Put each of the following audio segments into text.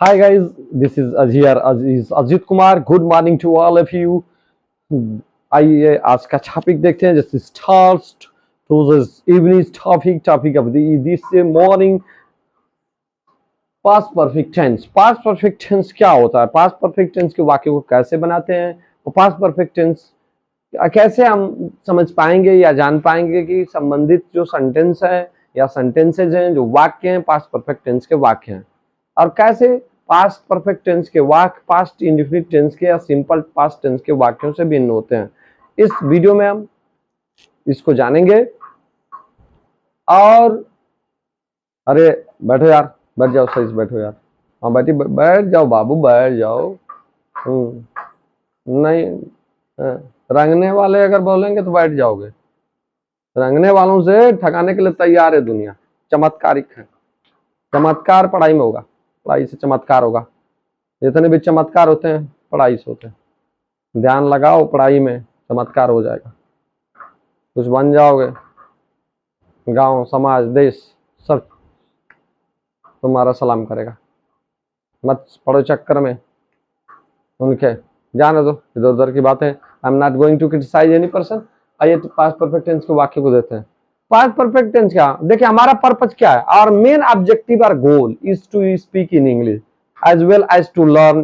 Hi guys, this is Ajit Kumar. Good morning to all of you. आइए आज का topic देखते हैं. जैसे stars to this evening topic of this morning. Past perfect tense. Past perfect tense क्या होता है? पास्ट परफेक्ट टेंस के वाक्य को कैसे बनाते हैं? और पास्ट परफेक्ट टेंस कैसे हम समझ पाएंगे या जान पाएंगे कि संबंधित जो सेंटेंस है या सेंटेंसेज हैं, जो वाक्य हैं, पास्ट परफेक्ट टेंस के वाक्य हैं. और कैसे पास्ट परफेक्ट टेंस के वाक्य पास्ट इंडेफिनिट टेंस के या सिंपल पास्ट टेंस के वाक्यों से भिन्न होते हैं. इस वीडियो में हम इसको जानेंगे. और अरे बैठो यार, बैठ जाओ, सही से बैठो यार. हाँ बैठी, बैठ जाओ बाबू, बैठ जाओ. नहीं, रंगने वाले अगर बोलेंगे तो बैठ जाओगे. रंगने वालों से ठगाने के लिए तैयार है दुनिया. चमत्कारिक है. चमत्कार पढ़ाई में होगा, पढ़ाई से चमत्कार होगा. जितने भी चमत्कार होते हैं पढ़ाई से होते हैं. ध्यान लगाओ, पढ़ाई में चमत्कार हो जाएगा. कुछ बन जाओगे. गांव, समाज, देश सब तुम्हारा सलाम करेगा. मत पढ़ो चक्कर में उनके, जाने दो, इधर उधर की बातें. I am not going to criticise any person. आइए तो पास्ट परफेक्ट टेंस के वाक्य को देते हैं. पास्ट परफेक्ट टेंस क्या? देखिए हमारा पर्पज क्या है. आवर मेन ऑब्जेक्टिव और goal is to speak in English as well as to learn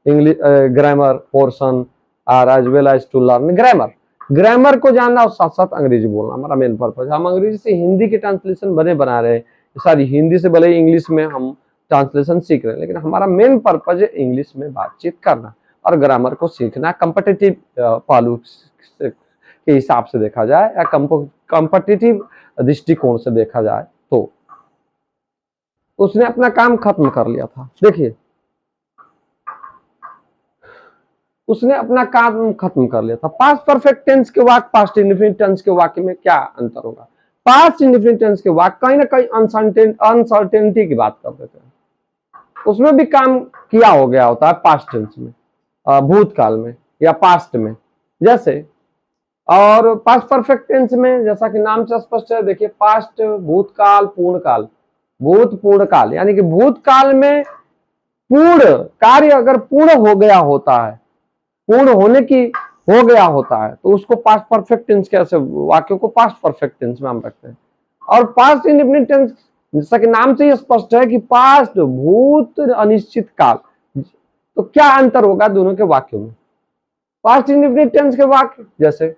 English grammar portion or as well as to learn grammar. Grammar को जानना और साथ साथ अंग्रेजी बोलना हमारा मेन पर्पज. हम अंग्रेजी से हिंदी के ट्रांसलेशन बना रहे हैं. सॉरी, हिंदी से भले इंग्लिश में हम ट्रांसलेशन सीख रहे हैं, लेकिन हमारा मेन पर्पज है इंग्लिश में बातचीत करना और ग्रामर को सीखना. कम्पिटिटिव पहलू के हिसाब से देखा जाए या कम्पिटिटिव दृष्टिकोण से देखा जाए तो उसने अपना काम खत्म कर लिया था. देखिए उसने अपना काम खत्म कर लिया था. पास्ट परफेक्ट टेंस के वाक्य पास्ट इंडेफिनिट टेंस के वाक्य में क्या अंतर होगा? पास्ट इंडेफिनिट टेंस के वाक्य कहीं ना कहीं अनसर्टेनिटी की बात कर देते हैं. उसमें भी काम किया हो गया होता है पास्ट टेंस में, भूतकाल में या पास्ट में जैसे. और पास्ट परफेक्ट टेंस में जैसा कि नाम से स्पष्ट है, देखिए पास्ट भूतकाल पूर्णकाल. पूर्णकाल यानी कि भूतकाल में पूर्ण कार्य अगर पूर्ण हो गया होता है, पूर्ण होने की हो गया होता है, तो उसको पास्ट परफेक्ट टेंस कैसे, वाक्यों को पास्ट परफेक्ट टेंस में हम रखते हैं. और पास्ट इंडेफिनिट टेंस जैसा कि नाम से ही स्पष्ट है कि पास्ट भूत अनिश्चित काल. तो क्या अंतर होगा दोनों के वाक्यों में? पास्ट इंडेफिनिट टेंस के वाक्य जैसे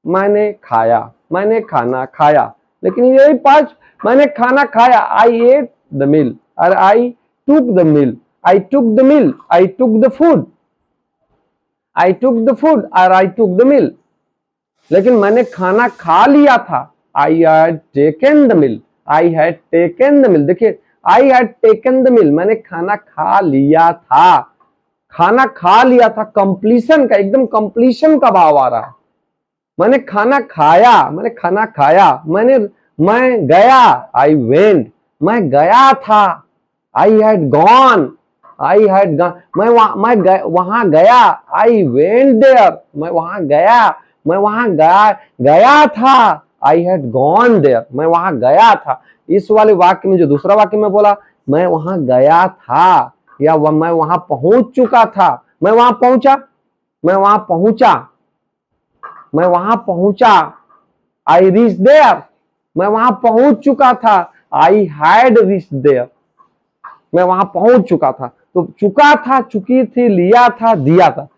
मैंने खाया, मैंने खाना खाया, लेकिन यही पास्ट मैंने खाना खाया, आई एट द मील और I took the meal, I took the meal, I took the food, I took the food और I took the meal. लेकिन मैंने खाना खा लिया था, I had taken the meal, I had taken the meal. देखिए I had taken the meal, मैंने खाना खा लिया था. खाना खा लिया था कंप्लीशन का, एकदम कंप्लीशन का भाव आ रहा है. मैंने खाना खाया, मैंने खाना खाया. मैं गया, I went, मैं गया था, I had gone, I had gone, मैं वहां गया, I went there, मैं वहां गया था, I had gone there, मैं वहां गया था. इस वाले वाक्य में जो दूसरा वाक्य में बोला मैं वहां गया था या मैं वहां पहुंच चुका था, मैं वहां पहुंचा, I reached there, मैं वहां पहुंच चुका था, I had reached there, मैं वहां पहुंच चुका था. तो चुका था, चुकी थी, लिया था, दिया था,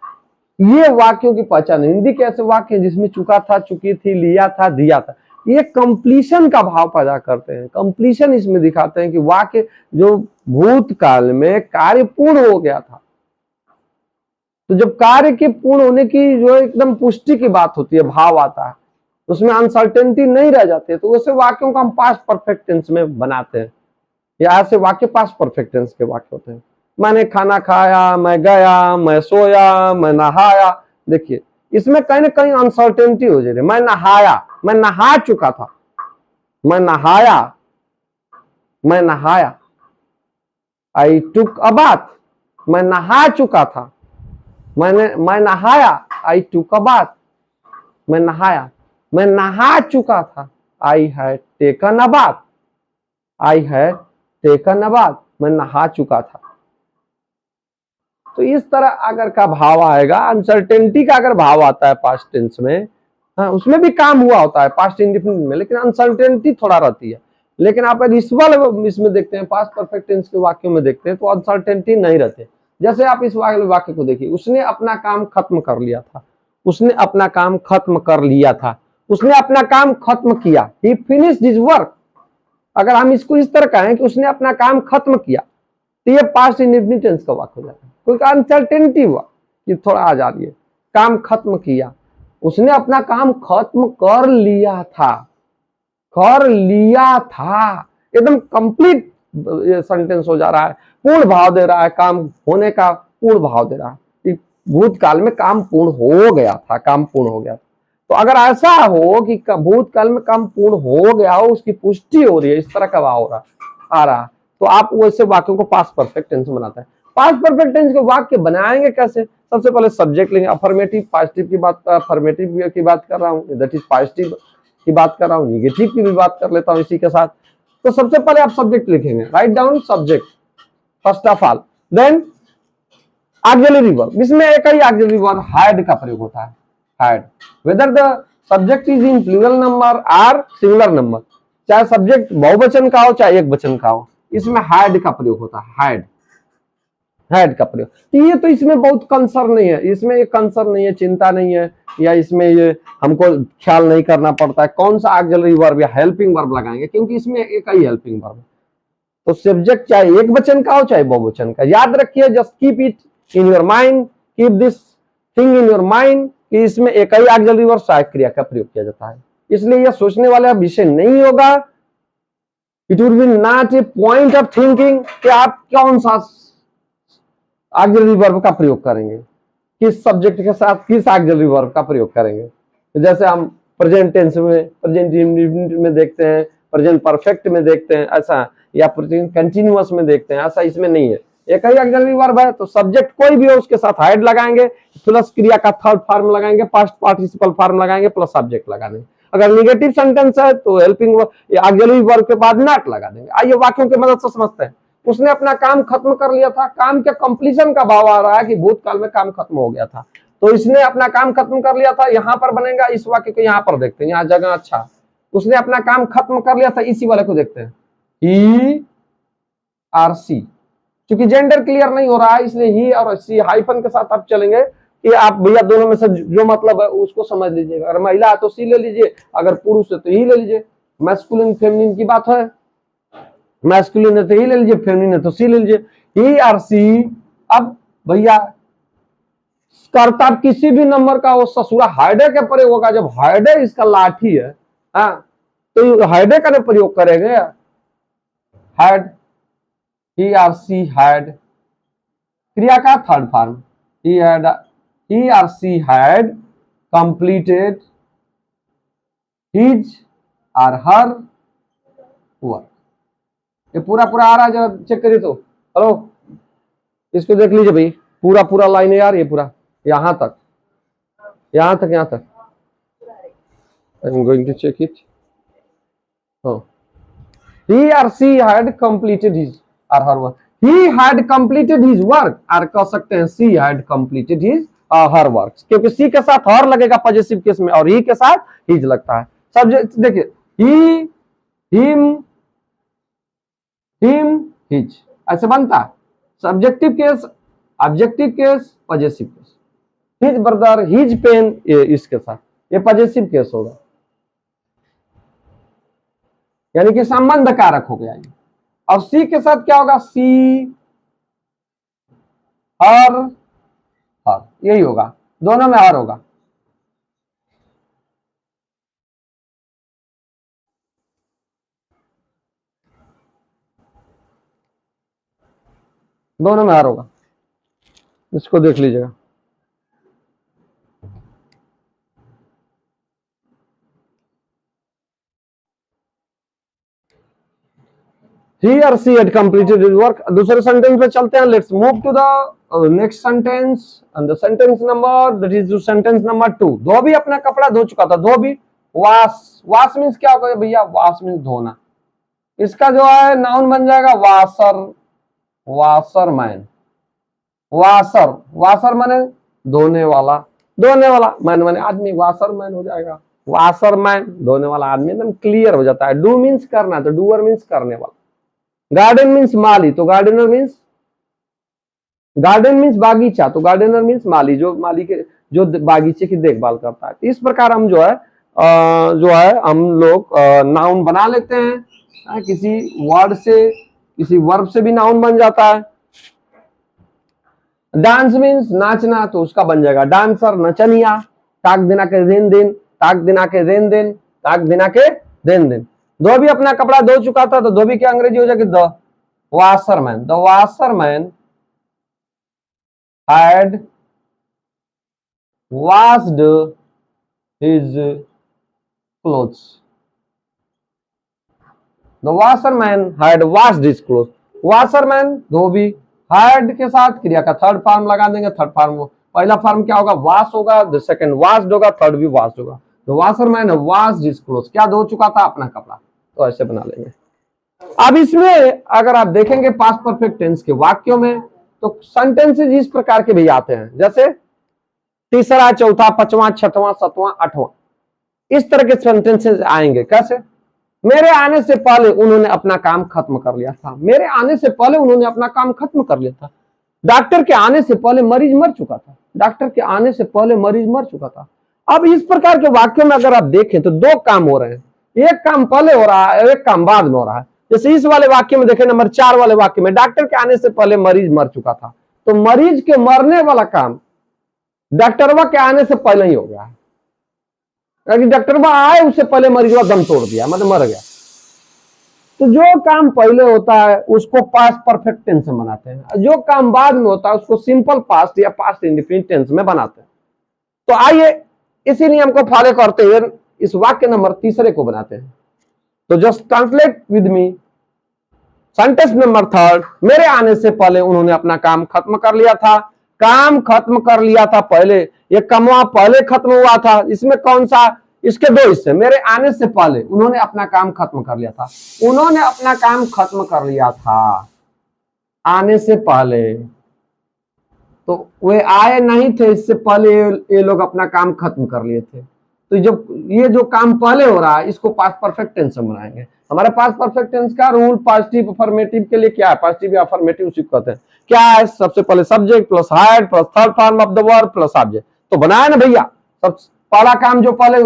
ये वाक्यों की पहचान. हिंदी के ऐसे वाक्य हैं जिसमें चुका था, चुकी थी, लिया था, दिया था, ये कंप्लीशन का भाव पैदा करते हैं. कंप्लीशन इसमें दिखाते हैं कि वाक्य जो भूतकाल में कार्य पूर्ण हो गया था. तो जब कार्य के पूर्ण होने की जो एकदम पुष्टि की बात होती है, भाव आता है, उसमें अनसर्टेनिटी नहीं रह जाती है, तो वैसे वाक्यों को हम पास्ट परफेक्ट टेंस में बनाते हैं. या ऐसे वाक्य पास्ट परफेक्ट टेंस के वाक्य होते हैं. मैंने खाना खाया, मैं गया, मैं सोया, मैं नहाया. देखिए इसमें कहीं ना कहीं अनसर्टेनिटी हो जाती है. मैं नहाया, मैं नहा चुका था, मैं नहाया, आई टुक अ बाथ, मैं नहा चुका था, मैं नहाया, आई टुक अ बाथ, मैं नहा चुका था, I had taken a bath, I had taken a bath, मैं नहा चुका था. तो इस तरह अगर का भाव आएगा, अनसर्टेनिटी का अगर भाव आता है पास्ट टेंस में, हाँ उसमें भी काम हुआ होता है पास्ट इंडिफिनिट में, लेकिन अनसर्टेनिटी थोड़ा रहती है। लेकिन आप यदि इस वाले इसमें देखते हैं, पास्ट परफेक्ट टेंस के वाक्यों में देखते हैं तो अनसर्टेनिटी नहीं रहते। जैसे आप इस वाक्य को देखिए, उसने अपना काम खत्म कर लिया था, उसने अपना काम खत्म कर लिया था, उसने अपना काम खत्म किया, ही फिनिश्ड हिज वर्क। अगर हम इसको इस तरह कहें कि उसने अपना काम खत्म किया, तो ये पास्ट इंडेफिनिट टेंस का वाक्य हो जाता है। कोई अनसर्टेनिटी हुआ कि थोड़ा आ जा रही है, काम खत्म किया, उसने अपना काम खत्म कर लिया था, कर लिया था, एकदम कंप्लीट सेंटेंस हो जा रहा है, पूर्ण भाव दे रहा है, काम होने का पूर्ण भाव दे रहा है। भूतकाल में काम पूर्ण हो गया था, काम पूर्ण हो गया था। तो अगर ऐसा हो कि भूतकाल में काम पूर्ण हो गया हो, उसकी पुष्टि हो रही है, इस तरह का भाव हो रहा आ रहा, तो आप वैसे वाक्यों को पास्ट परफेक्ट टेंस में बनाते हैं। पास्ट परफेक्ट टेंस के वाक्य बनाएंगे कैसे? सबसे पहले सब्जेक्ट लेंगे, अफर्मेटिव पॉजिटिव की बात, अफर्मेटिव की बात कर रहा हूँ, दैट इज पॉजिटिव की बात कर रहा हूँ, निगेटिव की भी बात कर लेता हूँ इसी के साथ। तो सबसे पहले आप सब्जेक्ट लिखेंगे, write down subject first of all, then auxiliary verb. इसमें एक ही ऑक्सिलरी वर्ब हैड का प्रयोग होता है, had, whether the subject is in plural number और सिंगुलर नंबर, चाहे सब्जेक्ट बहुवचन का हो चाहे एक वचन का हो, इसमें हैड का प्रयोग होता है, हैड, हैड का प्रयोग। ये तो इसमें बहुत कंसर्न नहीं है, इसमें एक कंसर्न नहीं है, चिंता नहीं है, या इसमें ये हमको ख्याल नहीं करना पड़ता है कौन सा ऑक्सिलरी वर्ब या हेल्पिंग वर्ब लगाएंगे, क्योंकि इसमें एक ही हेल्पिंग वर्ब है। तो सब्जेक्ट चाहे एक वचन का हो चाहे बहुवचन का, याद रखिए, just keep it in your mind, keep this thing in your mind कि इसमें एक ही ऑक्सिलरी वर्ब सहायक क्रिया का प्रयोग किया जाता है। इसलिए यह सोचने वाला विषय नहीं होगा, it will be not a point of thinking कि आप कौन सा ऑक्सिलरी वर्ब का प्रयोग करेंगे, किस सब्जेक्ट के साथ किस ऑक्सिलरी वर्ब का प्रयोग करेंगे। तो जैसे हम प्रेजेंट टेंस में, प्रेजेंट इंडेफिनिट में देखते हैं, प्रेजेंट परफेक्ट में देखते हैं ऐसा, या प्रेजेंट कंटीन्यूअस में देखते हैं ऐसा, इसमें नहीं है, एक ही ऑक्सिलरी वर्ब है। तो सब्जेक्ट कोई भी हो उसके साथ हाइड लगाएंगे, प्लस क्रिया का थर्ड फॉर्म लगाएंगे, पास्ट पार्टिसिपल फॉर्म लगाएंगे, प्लस सब्जेक्ट लगा देंगे। अगर निगेटिव सेंटेंस है तो हेल्पिंग ऑक्सिलरी वर्ब के बाद नॉट लगा देंगे। आइए वाक्यों की मदद से समझते हैं। उसने अपना काम खत्म कर लिया था, काम के कंप्लीशन का भाव आ रहा है कि भूतकाल में काम खत्म हो गया था, तो इसने अपना काम खत्म कर लिया था, यहां पर बनेगा। इस वाक्य को यहां पर देखते हैं, यहाँ जगह अच्छा, उसने अपना काम खत्म कर लिया था, इसी वाले को देखते हैं, ही और सी। क्योंकि जेंडर क्लियर नहीं हो रहा है इसलिए ही और सी हाइफन के साथ आप चलेंगे कि आप भैया दोनों में से जो मतलब है उसको समझ लीजिएगा। अगर महिला है तो सी ले लीजिए, अगर पुरुष है तो ही ले लीजिए। मैस्कुलिन फेमिनिन की बात है, मैस्कुलिन है तो ही ले लीजिए, फेमिनिन है तो सी ले लीजिए, ही और सी। अब भैया कर्ता किसी भी नंबर का वो ससुरा हाइडे के प्रयोग होगा, जब हाइडे इसका लाठी है, हाँ तो हाइडे का प्रयोग करेंगे, had, he or she had, क्रिया का third form, he or she had completed his or her work। ये पूरा पूरा आ रहा है, जरा चेक करिए तो। हेलो, इसको देख लीजिए भाई, पूरा पूरा लाइन है यार, ये पूरा यहां तक, यहां तक, यहां तक। I am going to check it. he or she had completed his or her work, he had completed his work, और कह सकते हैं she had completed his her work, क्योंकि she के साथ her लगेगा पॉजिटिव केस में और he के साथ his लगता है। सब्जेक्ट देखिए, he, him, his ऐसे बनता है। Subjective case, objective case, positive case, his brother, his pen, इसके साथ ये पॉजिटिव केस होगा, यानी कि संबंध कारक हो गया। और सी के साथ क्या होगा, सी, हर, हर, यही होगा, दोनों में हर होगा। दोनों में हर होगा, इसको देख लीजिएगा। he or she had completed his work। दूसरे सेंटेंस पे चलते हैं, let's move to the next sentence, and the sentence number, that is sentence number 2। धोबी अपना कपड़ा धो चुका था, धोबी, वाश, वाश मींस क्या होगा भैया, वाश मींस धोना, इसका जो है नाउन बन जाएगा वाशर, वाशरमैन, वाशर, वाशर माने धोने वाला, धोने वाला, मैन माने आदमी, वाशर मैन हो जाएगा, वाशर मैन धोने वाला आदमी, एकदम क्लियर हो जाता है। डू मीन्स करना, तो डूअर मीन्स करने वाला। गार्डन मीन्स माली, तो गार्डनर मीन्स, गार्डन मीन्स बागीचा, तो गार्डनर मीन्स माली, जो माली के, जो बागीचे की देखभाल करता है। तो इस प्रकार हम जो है हम लोग नाउन बना लेते हैं, किसी वर्ड से, किसी वर्ब से भी नाउन बन जाता है। डांस मीन्स नाचना, तो उसका बन जाएगा डांसर, नचनिया। ताक दिना के दिन दिन, ताक दिना के दिन दिन, ताक दिना के दिन दिन। धोबी अपना कपड़ा धो चुका था, तो धोबी की अंग्रेजी हो जाएगी the washerman, the washerman had washed his clothes. The washerman had washed his clothes. Washerman Dhobi, had के साथ क्रिया का थर्ड फॉर्म लगा देंगे। थर्ड फॉर्म, पहला फॉर्म क्या होगा, वाश होगा, द सेकंड वाश्ड होगा, थर्ड भी वाश्ड होगा। The washerman washed his clothes, क्या धो चुका था, अपना कपड़ा। तो ऐसे बना लेंगे। अब इसमें अगर आप देखेंगे पास्ट परफेक्ट टेंस के वाक्यों में, तो सेंटेंसेस इस प्रकार के भी आते हैं, जैसे तीसरा, चौथा, पांचवा, छठवां, सातवां, आठवां, इस तरह के सेंटेंसेस आएंगे। कैसे, मेरे आने से पहले उन्होंने अपना काम खत्म कर लिया था, मेरे आने से पहले उन्होंने अपना काम खत्म कर लिया था। डॉक्टर के आने से पहले मरीज मर चुका था, डॉक्टर के आने से पहले मरीज मर चुका था। अब इस प्रकार के वाक्यों में अगर आप देखें तो दो काम हो रहे हैं, एक काम पहले हो रहा है, एक काम बाद में हो रहा है। जैसे इस वाले वाक्य में देखें, नंबर 4 वाले वाक्य में, डॉक्टर के आने से पहले मरीज मर चुका था, तो मरीज के मरने वाला काम डॉक्टरवा के आने से पहले ही हो गया है। डॉक्टरवा आए उससे पहले मरीजवा दम तोड़ दिया, मतलब मर गया। तो जो काम पहले होता है उसको पास्ट परफेक्ट टेंस में बनाते हैं, जो काम बाद में होता है उसको सिंपल पास्ट या पास्ट इंडेफिनिट टेंस में बनाते हैं। तो आइए इसी नियम को फॉलो करते हुए इस वाक्य नंबर 3 को बनाते हैं। तो just translate with me sentence number 3, मेरे आने से पहले उन्होंने अपना काम खत्म कर लिया था। काम खत्म कर लिया था, पहले ये कमवा पहले खत्म हुआ था। इसमें कौन सा, इसके दो हिस्से, मेरे आने से पहले उन्होंने अपना काम खत्म कर लिया था, उन्होंने अपना काम खत्म कर लिया था आने से पहले, तो वे आए नहीं थे, इससे पहले ये लोग अपना काम खत्म कर लिए थे। तो जब ये जो काम पहले हो रहा है इसको पास्ट परफेक्ट टेंस में बनाएंगे। हमारे पास परफेक्ट टेंस का रूल पॉजिटिव अफर्मेटिव के लिए क्या है, पॉजिटिव या अफर्मेटिव उसी को कहते हैं। क्या है, सबसे पहले subject plus had plus third form of the verb plus object. तो बनाया ना भैया, सब पहला काम जो पहले,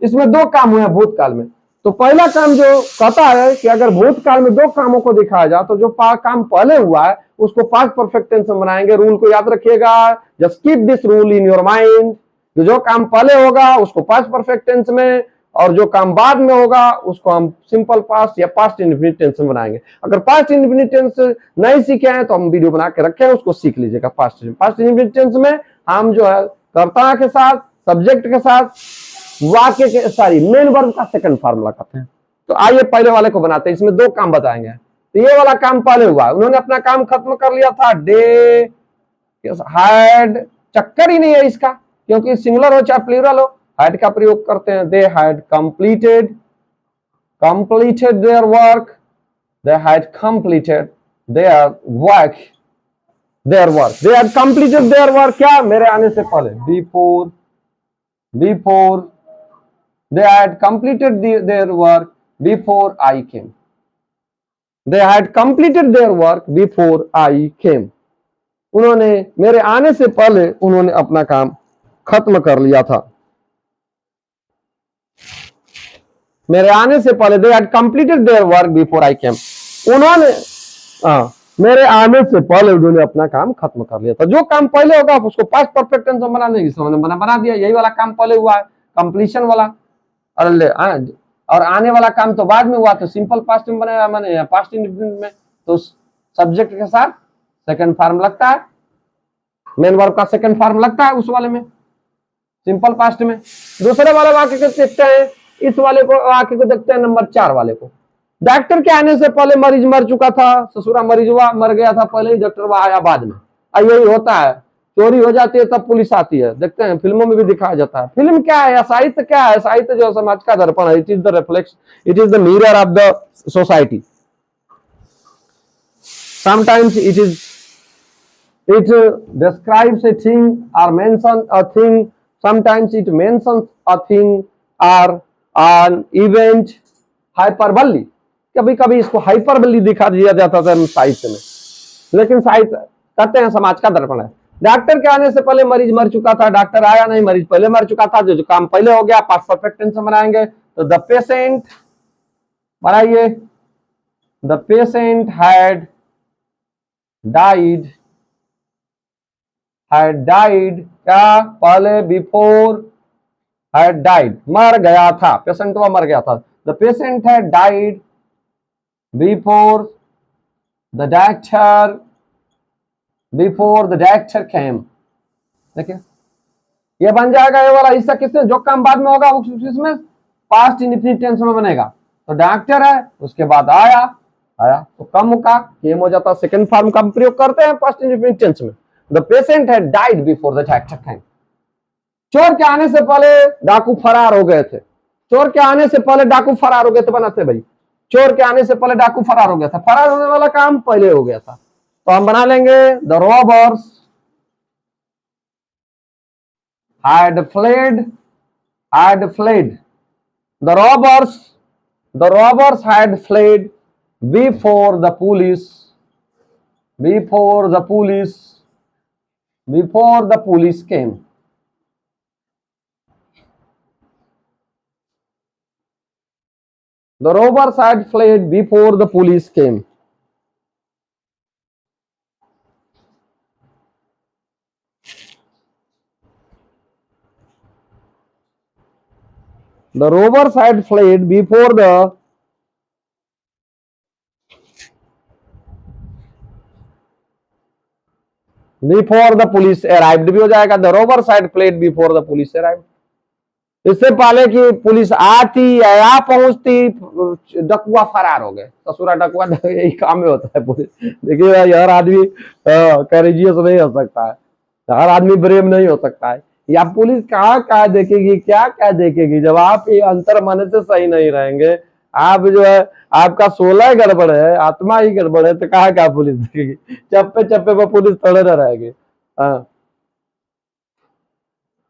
इसमें दो काम हुए भूतकाल में। तो पहला काम जो कहता है कि अगर भूतकाल में दो कामों को दिखाया जाए तो जो काम पहले हुआ है उसको पास्ट परफेक्ट टेंस में बनाएंगे। रूल को याद रखिएगा, just keep this rule in your mind. जो काम पहले होगा उसको पास्ट परफेक्ट टेंस में, और जो काम बाद में होगा उसको हम सिंपल पास्ट या पास्ट इंडेफिनिट टेंस में बनाएंगे। अगर पास्ट इंडेफिनिट टेंस नहीं सीखे हैं तो हम वीडियो बना के रखे हैं, उसको सीख लीजिएगा। पास्ट इंडेफिनिट टेंस में हम जो है कर्ता के साथ, सब्जेक्ट के साथ, वाक्य के सारी मेन वर्ब का सेकंड फॉर्मूला करते हैं। तो आइए पहले वाले को बनाते हैं, इसमें दो काम बताएंगे। तो ये वाला काम पहले हुआ, उन्होंने अपना काम खत्म कर लिया था। दे हैड, चक्कर ही नहीं है इसका, क्योंकि सिंगुलर हो चाहे प्लूरल हो, हैड का प्रयोग करते हैं। They had completed their work, they had completed their work, they had completed their work, क्या, मेरे आने से पहले, before they had completed their work before I came, they had completed their work before I came, उन्होंने मेरे आने से पहले उन्होंने अपना काम खत्म कर लिया था। मेरे आने से पहले they had completed their work before I came, उन्होंने मेरे आने से पहले उन्होंने अपना काम खत्म कर लिया था। जो काम पहले होगा उसको पास्ट परफेक्ट टेंस में बना देंगे, बना दिया। यही वाला काम पहले हुआ है, कंप्लीशन वाला, और आने वाला काम तो बाद में हुआ, तो सिंपल पास्ट में बनाया मैंने, पास्ट इंडेफिनिट में तो सब्जेक्ट के साथ सेकंड फॉर्म लगता है, मेन वर्ब का सेकंड फॉर्म लगता है उस वाले में, सिंपल पास्ट में। दूसरे वाले वाक्य को देखते हैं, इस वाले को वाक्य को देखते हैं, नंबर 4 वाले को। डॉक्टर के आने से पहले मरीज मर चुका था, ससुरा मरीज हुआ, मर गया था पहले ही, डॉक्टर आया बाद में। यही होता है, चोरी हो जाती है तब पुलिस आती है, देखते हैं फिल्मों में भी दिखाया जाता है। फिल्म क्या है, साहित्य क्या है, साहित्य जो समाज का दर्पण है, it is the reflection, it is the mirror of the society. Sometimes It describes a thing or mentions a thing. Sometimes it mentions a thing or an event. Hyperbole, कभी कभी इसको हाइपरबली दिखा दिया जाता था साहित्य में, लेकिन साहित्य कहते हैं समाज का दर्पण है। डॉक्टर के आने से पहले मरीज मर चुका था, डॉक्टर आया नहीं, मरीज पहले मर चुका था, जो काम पहले हो गया पास्ट परफेक्ट टेंस में बनाएंगे। तो द पेशेंट बनाइए, द पेशेंट हैड डाइड क्या पहले, बिफोर हैड डाइड मर गया था, पेशेंट वो मर गया था। The patient had died before the doctor केम। देखिए ये बन जाएगा, ये वाला हिस्सा किसने, जो काम बाद में होगा उसमें पास्ट इंडेफिनिट टेंस में बनेगा। तो डॉक्टर है, उसके बाद आया तो कम का केम हो जाता, सेकंड फॉर्म का प्रयोग करते हैं पास्ट इंडेफिनिट टेंस में। The patient had died before the doctor केम। चोर के आने से पहले डाकू फरार हो गए थे, चोर के आने से पहले डाकू फरार हो गए थे बनाते भाई, चोर के आने से पहले डाकू फरार हो गया था, फरार होने वाला काम पहले हो गया था, तो हम बना लेंगे the robbers had fled, the robbers had fled before the police came। The robbers had fled before the police came। The robbers had fled before the police arrived भी हो जाएगा। The robbers had fled before the police arrived। इससे पहले कि police आती या पहुंचती डकुआ फरार हो गए। ससुरा डकुआ यही काम में होता है पुलिस। देखिए हर आदमी करेजियस नहीं हो सकता है, हर आदमी ब्रेव नहीं हो सकता है। या पुलिस क्या देखेगी, क्या देखेगी, जब आप ये अंतर मन से सही नहीं रहेंगे, आप जो है आपका 16 गड़बड़ है, आत्मा ही गड़बड़ है, तो क्या पुलिस देखेगी। चप्पे पर पुलिस थोड़े न रहेगी।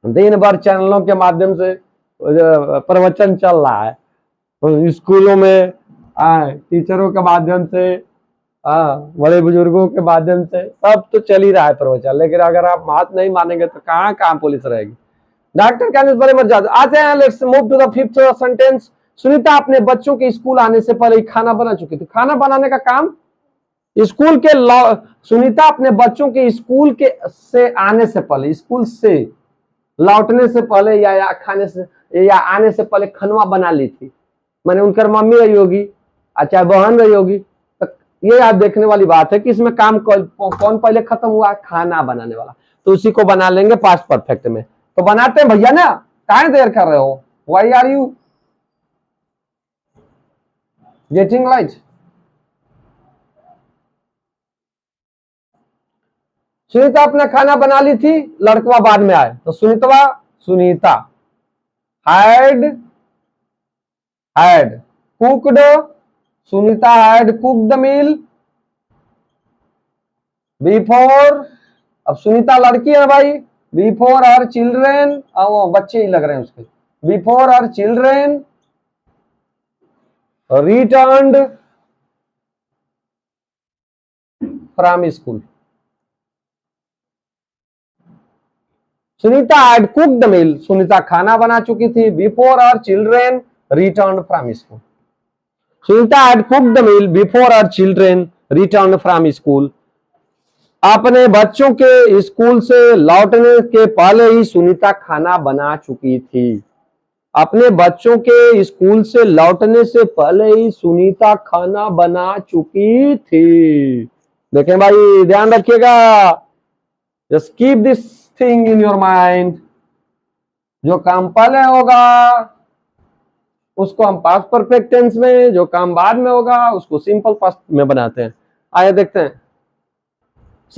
दिन भर चैनलों के माध्यम से प्रवचन चल रहा है, स्कूलों में टीचरों के माध्यम से, बड़े बुजुर्गों के माध्यम से, सब तो चल ही रहा है प्रवचन, लेकिन अगर आप बात नहीं मानेंगे तो कहाँ पुलिस रहेगी। डॉक्टर के आने से पहले मर जाते। आते हैं, let's move to the fifth sentence. Sunita अपने बच्चों के स्कूल आने से पहले ही खाना बना चुकी थी। खाना बनाने का काम स्कूल के सुनीता अपने बच्चों के स्कूल के से आने से पहले, स्कूल से लौटने से पहले या खाने से या आने से पहले खनवा बना ली थी। मैंने उनकर मम्मी रही होगी, अच्छा बहन रही होगी, तो ये आप देखने वाली बात है कि इसमें काम कौन पहले खत्म हुआ, खाना बनाने वाला, तो उसी को बना लेंगे पास्ट परफेक्ट में। तो बनाते हैं भैया ना, काहे देर कर रहे हो, why are you getting late. Sunita अपना खाना बना ली थी, लड़कवा बाद में आए, तो Sunita had cooked, Sunita had cooked the meal before, अब सुनीता लड़की है भाई, before her children, वो बच्चे ही लग रहे हैं उसके, before her children returned from school। Sunita had cooked the meal, Sunita खाना बना चुकी थी, before her children returned from school। Sunita had cooked the meal before her children returned from school। अपने बच्चों के स्कूल से लौटने के पहले ही सुनीता खाना बना चुकी थी। अपने बच्चों के स्कूल से लौटने से पहले ही सुनीता खाना बना चुकी थी। देखें भाई, ध्यान रखिएगा, just keep this thing in your mind. जो काम पहले होगा उसको हम पास्ट परफेक्ट टेंस में, जो काम बाद में होगा उसको सिंपल पास्ट में बनाते हैं। आइए देखते हैं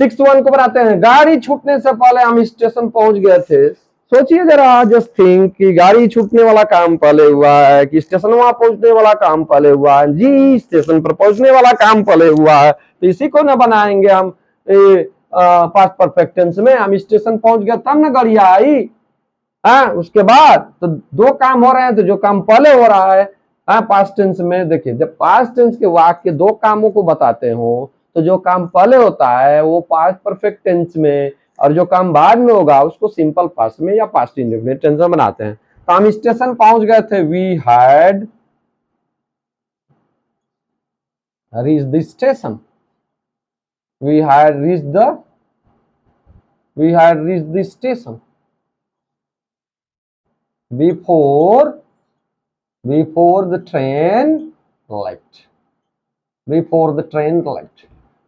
6-1 को बनाते हैं। गाड़ी छूटने से पहले हम स्टेशन पहुंच गए थे। सोचिए जरा, जस्ट थिंक कि गाड़ी छूटने वाला काम पहले हुआ है कि स्टेशन वहां पहुंचने वाला काम पहले हुआ है। जी, स्टेशन पर पहुंचने वाला काम पहले हुआ है, तो इसी को ना बनाएंगे हम पास्ट परफेक्ट टेंस में। हम स्टेशन पहुंच गए तब ना गाड़ियां आई। हाँ, उसके बाद तो दो काम हो रहे हैं, तो जो काम पहले हो रहा है पास्ट टेंस में, देखिए जब पास्ट टेंस के वाक्य दो कामों को बताते हो तो जो काम पहले होता है वो पास्ट परफेक्ट टेंस में, और जो काम बाद में होगा उसको सिंपल पास्ट में या पास्ट इंडेफिनिट टेंस में बनाते हैं। तो हम स्टेशन पहुंच गए थे, we had reached the station, we had reached the station before the train left. Before the train left,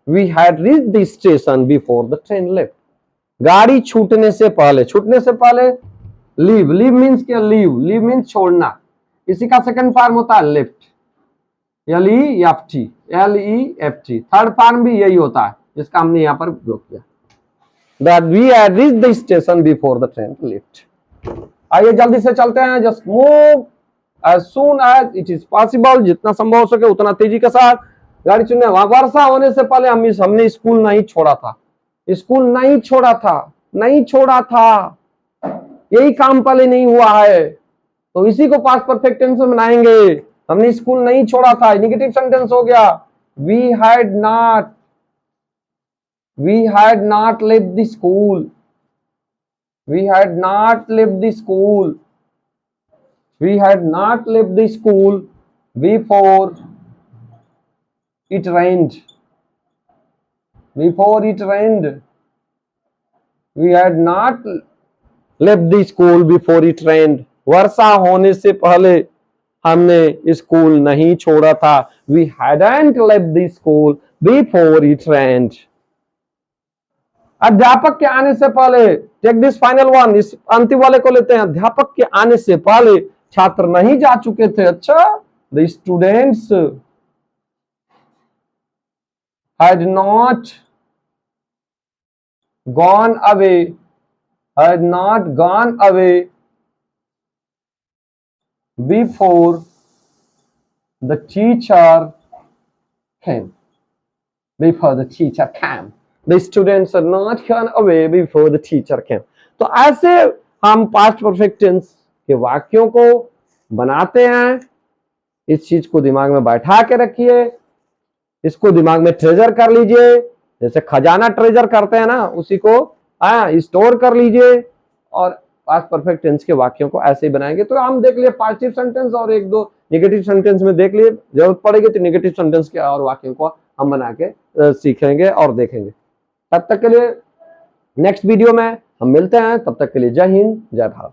we had reached the station before the train left. गाड़ी छूटने से पहले, छूटने से पहले लीव, लीव मीन्स क्या, लीव मीन्स छोड़ना, इसी का सेकंड फॉर्म होता है लेफ्ट, LEFT। थर्ड फॉर्म भी यही होता है जिसका हमने यहाँ पर उपयोग किया, that we had reached the station before the train left। आइए जल्दी से चलते हैं, just move as soon as it is possible, जितना संभव हो सके उतना तेजी के साथ गाड़ी चुनने। वर्षा होने से पहले हमने स्कूल नहीं छोड़ा था, स्कूल नहीं छोड़ा था, यही काम पहले नहीं हुआ है, तो इसी को पास्ट परफेक्ट टेंस में बनाएंगे। हमने स्कूल नहीं छोड़ा था, नेगेटिव सेंटेंस हो गया। we had not left the school, we had not left the school before it rained, we had not left the school before it rained। वर्षा होने से पहले हमने स्कूल नहीं छोड़ा था, we hadn't left the school before it rained। अध्यापक के आने से पहले, टेक दिस फाइनल वन, इस अंतिम वाले को लेते हैं। अध्यापक के आने से पहले छात्र नहीं जा चुके थे। अच्छा, the students had not gone away before the teacher came, the students are not gone away before the teacher came। तो ऐसे हम पास्ट परफेक्ट टेंस के वाक्यों को बनाते हैं। इस चीज को दिमाग में बैठा के रखिए, इसको दिमाग में ट्रेजर कर लीजिए, जैसे खजाना ट्रेजर करते हैं ना, उसी को स्टोर कर लीजिए, और पास्ट परफेक्ट टेंस के वाक्यों को ऐसे ही बनाएंगे। तो हम देख लिए पॉजिटिव सेंटेंस और एक दो नेगेटिव सेंटेंस में देख लिए, जरूरत पड़ेगी तो नेगेटिव सेंटेंस के और वाक्यों को हम बना के सीखेंगे और देखेंगे। तब तक के लिए नेक्स्ट वीडियो में हम मिलते हैं, तब तक के लिए जय हिंद, जय भारत।